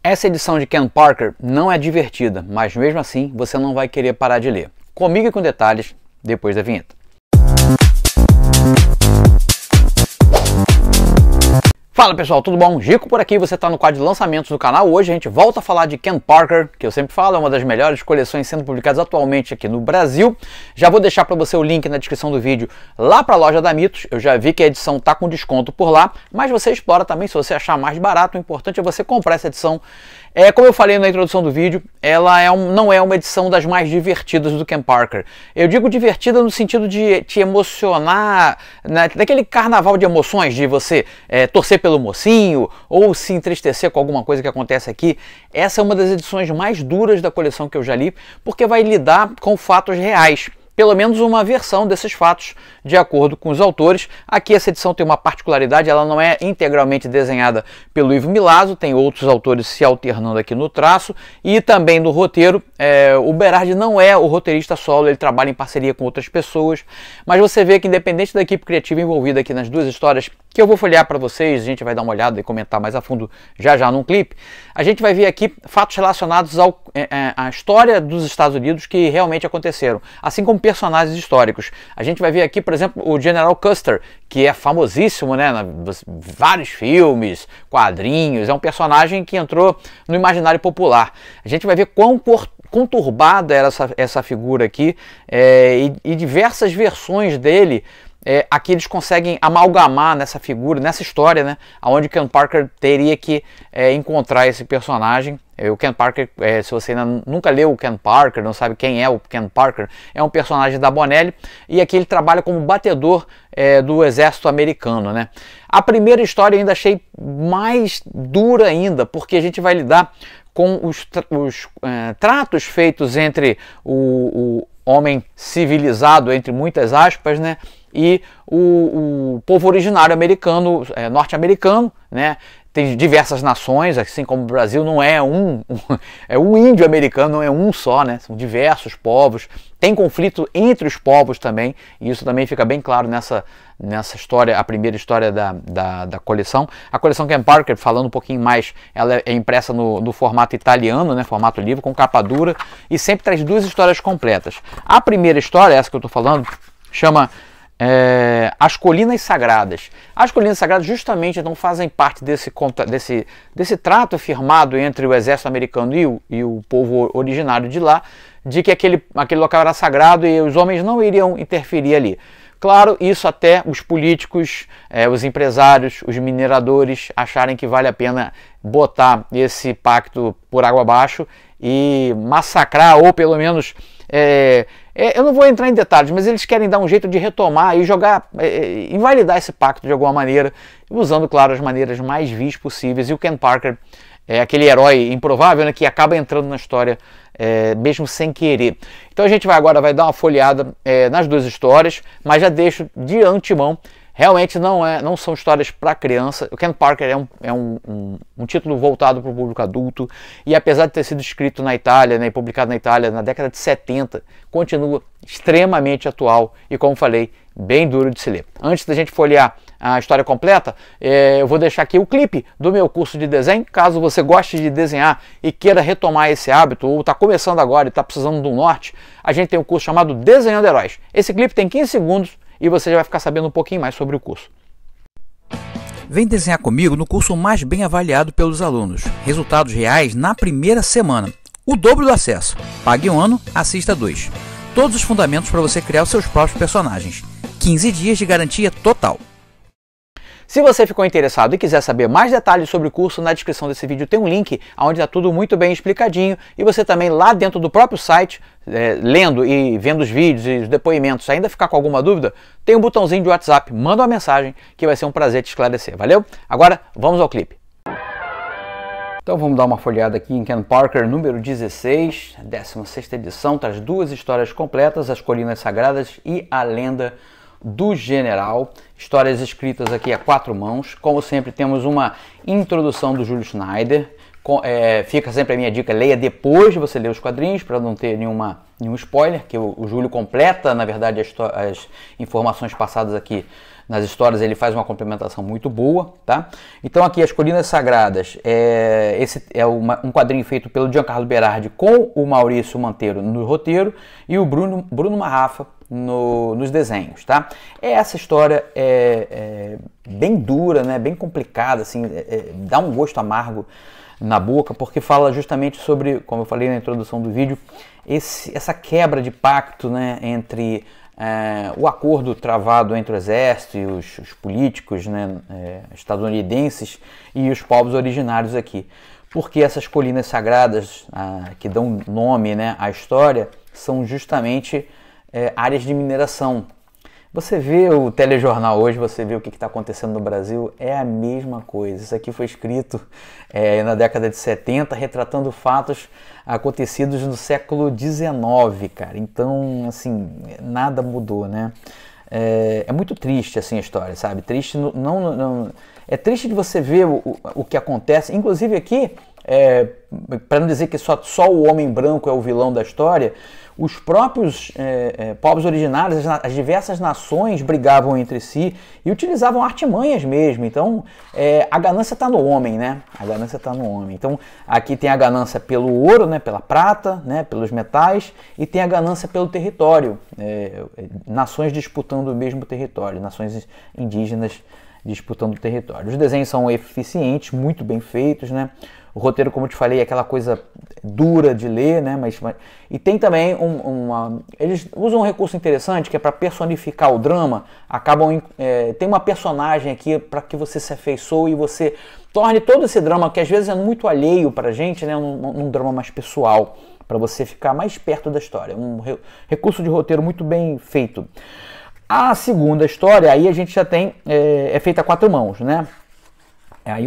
Essa edição de Ken Parker não é divertida, mas mesmo assim você não vai querer parar de ler. Comigo e com detalhes depois da vinheta. Fala pessoal, tudo bom? Gico por aqui, você está no quadro de lançamentos do canal. Hoje a gente volta a falar de Ken Parker, que eu sempre falo, é uma das melhores coleções sendo publicadas atualmente aqui no Brasil. Já vou deixar para você o link na descrição do vídeo lá para a loja da Mitos. Eu já vi que a edição está com desconto por lá, mas você explora também se você achar mais barato. O importante é você comprar essa edição. Como eu falei na introdução do vídeo, ela não é uma edição das mais divertidas do Ken Parker. Eu digo divertida no sentido de te emocionar, daquele carnaval de emoções, de você torcer pelo mocinho ou se entristecer com alguma coisa que acontece aqui. Essa é uma das edições mais duras da coleção que eu já li, porque vai lidar com fatos reais. Pelo menos uma versão desses fatos, de acordo com os autores. Aqui essa edição tem uma particularidade, ela não é integralmente desenhada pelo Ivo Milazzo, tem outros autores se alternando aqui no traço, e também no roteiro, o Berardi não é o roteirista solo, ele trabalha em parceria com outras pessoas, mas você vê que independente da equipe criativa envolvida aqui nas duas histórias, que eu vou folhear para vocês, a gente vai dar uma olhada e comentar mais a fundo já num clipe, a gente vai ver aqui fatos relacionados à história dos Estados Unidos que realmente aconteceram, assim como personagens históricos. A gente vai ver aqui, por exemplo, o General Custer, que é famosíssimo, né, vários filmes, quadrinhos, é um personagem que entrou no imaginário popular. A gente vai ver quão conturbada era essa figura aqui, e diversas versões dele. Aqui eles conseguem amalgamar nessa figura, nessa história, né, onde Ken Parker teria que encontrar esse personagem. O Ken Parker, se você ainda nunca leu o Ken Parker, não sabe quem é o Ken Parker, é um personagem da Bonelli, e aqui ele trabalha como batedor do exército americano, né. A primeira história eu ainda achei mais dura ainda, porque a gente vai lidar com os tratos feitos entre o homem civilizado, entre muitas aspas, né, e o povo originário americano, norte-americano, né. Tem diversas nações, assim como o Brasil não é é um índio americano, não é um só, né? São diversos povos. Tem conflito entre os povos também, e isso também fica bem claro nessa história, a primeira história da coleção. A coleção Ken Parker, falando um pouquinho mais, ela é impressa no formato italiano, né? Formato livro, com capa dura, e sempre traz duas histórias completas. A primeira história, essa que eu estou falando, chama As Colinas Sagradas. As Colinas Sagradas justamente não fazem parte desse trato firmado entre o exército americano e o povo originário de lá, de que aquele local era sagrado e os homens não iriam interferir ali. Claro, isso até os políticos, os empresários, os mineradores acharem que vale a pena botar esse pacto por água abaixo e massacrar, ou pelo menos... eu não vou entrar em detalhes, mas eles querem dar um jeito de retomar e jogar, invalidar esse pacto de alguma maneira, usando, claro, as maneiras mais vis possíveis. E o Ken Parker é aquele herói improvável, né, que acaba entrando na história mesmo sem querer. Então a gente agora vai dar uma folheada nas duas histórias, mas já deixo de antemão, realmente não são histórias para criança. O Ken Parker é um título voltado para o público adulto, e apesar de ter sido escrito na Itália, né, e publicado na Itália na década de 70, continua extremamente atual e, como falei, bem duro de se ler. Antes da gente folhear a história completa, eu vou deixar aqui o clipe do meu curso de desenho. Caso você goste de desenhar e queira retomar esse hábito, ou está começando agora e está precisando de um norte, a gente tem um curso chamado Desenhando Heróis. Esse clipe tem 15 segundos e você já vai ficar sabendo um pouquinho mais sobre o curso. Vem desenhar comigo no curso mais bem avaliado pelos alunos. Resultados reais na primeira semana. O dobro do acesso. Pague um ano, assista 2. Todos os fundamentos para você criar os seus próprios personagens. 15 dias de garantia total. Se você ficou interessado e quiser saber mais detalhes sobre o curso, na descrição desse vídeo tem um link onde está tudo muito bem explicadinho, e você também lá dentro do próprio site, lendo e vendo os vídeos e os depoimentos, ainda ficar com alguma dúvida, tem um botãozinho de WhatsApp, manda uma mensagem que vai ser um prazer te esclarecer, valeu? Agora vamos ao clipe. Então vamos dar uma folheada aqui em Ken Parker número 16, 16ª edição, traz duas histórias completas, As Colinas Sagradas e A Lenda do General, histórias escritas aqui a 4 mãos. Como sempre, temos uma introdução do Júlio Schneider. Fica sempre a minha dica, leia depois de você ler os quadrinhos, para não ter nenhum spoiler, que o Júlio completa, na verdade, as informações passadas aqui nas histórias ele faz uma complementação muito boa, tá? Então aqui As Colinas Sagradas, esse é um quadrinho feito pelo Giancarlo Berardi com o Maurício Manteiro no roteiro e o Bruno Marrafa nos desenhos, tá? Essa história é bem dura, né? Bem complicada, assim, dá um gosto amargo na boca, porque fala justamente sobre, como eu falei na introdução do vídeo, essa quebra de pacto, né, entre o acordo travado entre o exército e os políticos, né, estadunidenses e os povos originários aqui. Porque essas colinas sagradas que dão nome, né, à história são justamente áreas de mineração. Você vê o telejornal hoje, você vê o que está acontecendo no Brasil, é a mesma coisa. Isso aqui foi escrito na década de 70, retratando fatos acontecidos no século XIX, cara. Então, assim, nada mudou, né? É muito triste, assim, a história, sabe? Triste, não, é triste de você ver o que acontece. Inclusive aqui, para não dizer que só o homem branco é o vilão da história, os próprios povos originários, as diversas nações brigavam entre si e utilizavam artimanhas mesmo. Então, a ganância está no homem, né? A ganância está no homem. Então, aqui tem a ganância pelo ouro, né? Pela prata, né? Pelos metais, e tem a ganância pelo território. Nações disputando o mesmo território, nações indígenas disputando o território. Os desenhos são eficientes, muito bem feitos, né? O roteiro, como eu te falei, é aquela coisa dura de ler, né? E tem também eles usam um recurso interessante que é para personificar o drama. Tem uma personagem aqui para que você se afeiçoe e você torne todo esse drama, que às vezes é muito alheio para a gente, né? Num drama mais pessoal, para você ficar mais perto da história. Um recurso de roteiro muito bem feito. A segunda história, aí a gente já tem, é feita a 4 mãos, né? Aí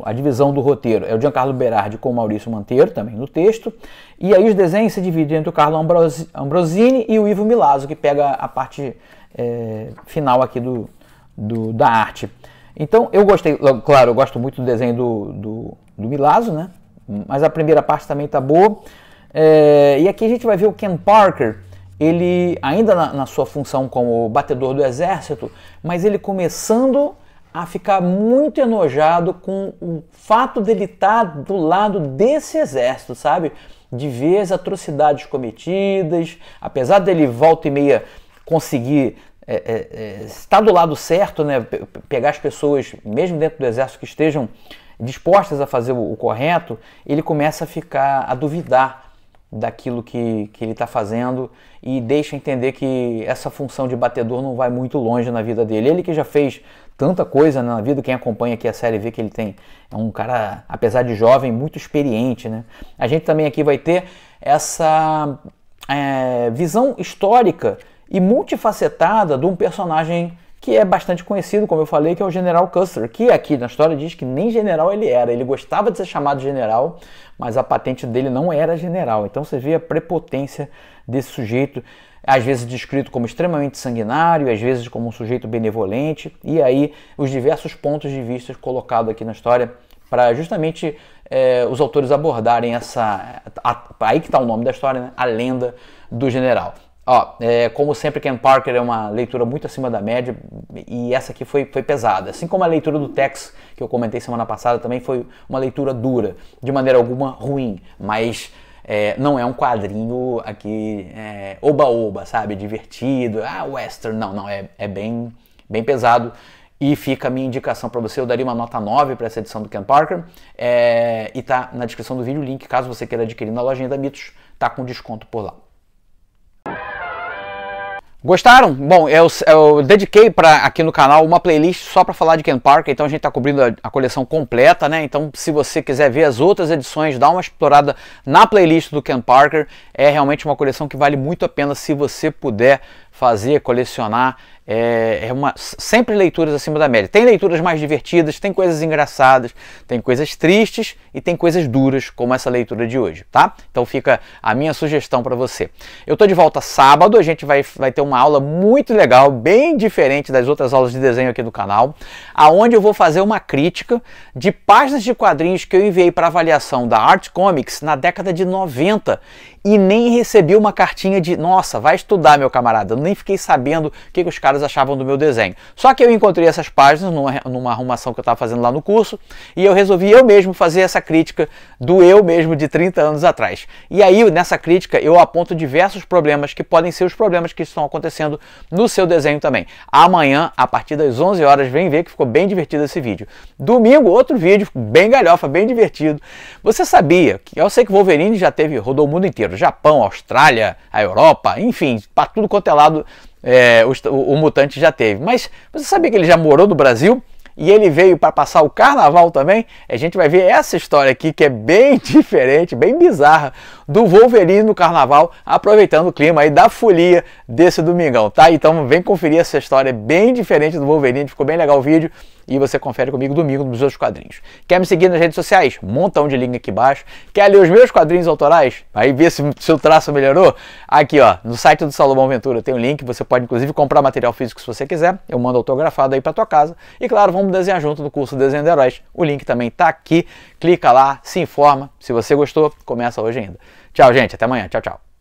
a divisão do roteiro é o Giancarlo Berardi com o Maurício Manteiro, também no texto, e aí os desenhos se dividem entre o Carlo Ambrosini e o Ivo Milazzo, que pega a parte final aqui da arte. Então eu gostei, claro, eu gosto muito do desenho do Milazzo, né? Mas a primeira parte também tá boa. E aqui a gente vai ver o Ken Parker, ele ainda na sua função como batedor do exército, mas ele começando a ficar muito enojado com o fato dele estar do lado desse exército, sabe? De ver as atrocidades cometidas, apesar dele volta e meia conseguir estar do lado certo, né? Pegar as pessoas, mesmo dentro do exército, que estejam dispostas a fazer o correto, ele começa a duvidar daquilo que ele está fazendo e deixa entender que essa função de batedor não vai muito longe na vida dele. Ele que já fez tanta coisa na vida, quem acompanha aqui a série vê que ele é um cara, apesar de jovem, muito experiente, né? A gente também aqui vai ter essa visão histórica e multifacetada de um personagem que é bastante conhecido, como eu falei, que é o General Custer, que aqui na história diz que nem general ele era. Ele gostava de ser chamado general, mas a patente dele não era general. Então você vê a prepotência desse sujeito, às vezes descrito como extremamente sanguinário, às vezes como um sujeito benevolente, e aí os diversos pontos de vista colocados aqui na história para justamente os autores abordarem aí que está o nome da história, né? A lenda do general. Como sempre, Ken Parker é uma leitura muito acima da média e essa aqui foi pesada. Assim como a leitura do Tex, que eu comentei semana passada, também foi uma leitura dura, de maneira alguma ruim, mas não é um quadrinho aqui oba-oba, sabe? Divertido, western, não, é bem pesado. E fica a minha indicação para você, eu daria uma nota 9 para essa edição do Ken Parker, e tá na descrição do vídeo o link, caso você queira adquirir na lojinha da Mitos, tá com desconto por lá. Gostaram? Bom, eu dediquei aqui no canal uma playlist só para falar de Ken Parker, então a gente está cobrindo a coleção completa, né? Então se você quiser ver as outras edições, dá uma explorada na playlist do Ken Parker. É realmente uma coleção que vale muito a pena se você puder fazer, colecionar. Sempre leituras acima da média. Tem leituras mais divertidas, tem coisas engraçadas, tem coisas tristes e tem coisas duras, como essa leitura de hoje, tá? Então fica a minha sugestão para você. Eu tô de volta sábado, a gente vai ter uma aula muito legal, bem diferente das outras aulas de desenho aqui do canal, aonde eu vou fazer uma crítica de páginas de quadrinhos que eu enviei para avaliação da Art Comics na década de 90 e nem recebi uma cartinha de nossa, vai estudar, meu camarada. Eu nem fiquei sabendo o que os caras achavam do meu desenho. Só que eu encontrei essas páginas numa arrumação que eu estava fazendo lá no curso e eu resolvi eu mesmo fazer essa crítica do eu mesmo de 30 anos atrás. E aí, nessa crítica, eu aponto diversos problemas que podem ser os problemas que estão acontecendo no seu desenho também. Amanhã, a partir das 11 horas, vem ver que ficou bem divertido esse vídeo. Domingo, outro vídeo, bem galhofa, bem divertido. Você sabia que eu sei que o Wolverine já rodou o mundo inteiro, Japão, Austrália, a Europa, enfim, para tudo quanto é lado o mutante já teve. Mas você sabia que ele já morou no Brasil? E ele veio para passar o carnaval também? A gente vai ver essa história aqui que é bem diferente, bem bizarra, do Wolverine no carnaval, aproveitando o clima aí da folia desse domingão, tá? Então vem conferir essa história bem diferente do Wolverine, ficou bem legal o vídeo e você confere comigo domingo nos meus quadrinhos. Quer me seguir nas redes sociais? Montão de link aqui embaixo. Quer ler os meus quadrinhos autorais? Aí ver se o seu traço melhorou? Aqui ó, no site do Salomão Ventura tem um link, você pode inclusive comprar material físico se você quiser, eu mando autografado aí para tua casa. E claro, vamos desenhar junto no curso Desenho de Heróis. O link também tá aqui, clica lá, se informa. Se você gostou, começa hoje ainda. Tchau gente, até amanhã, tchau, tchau.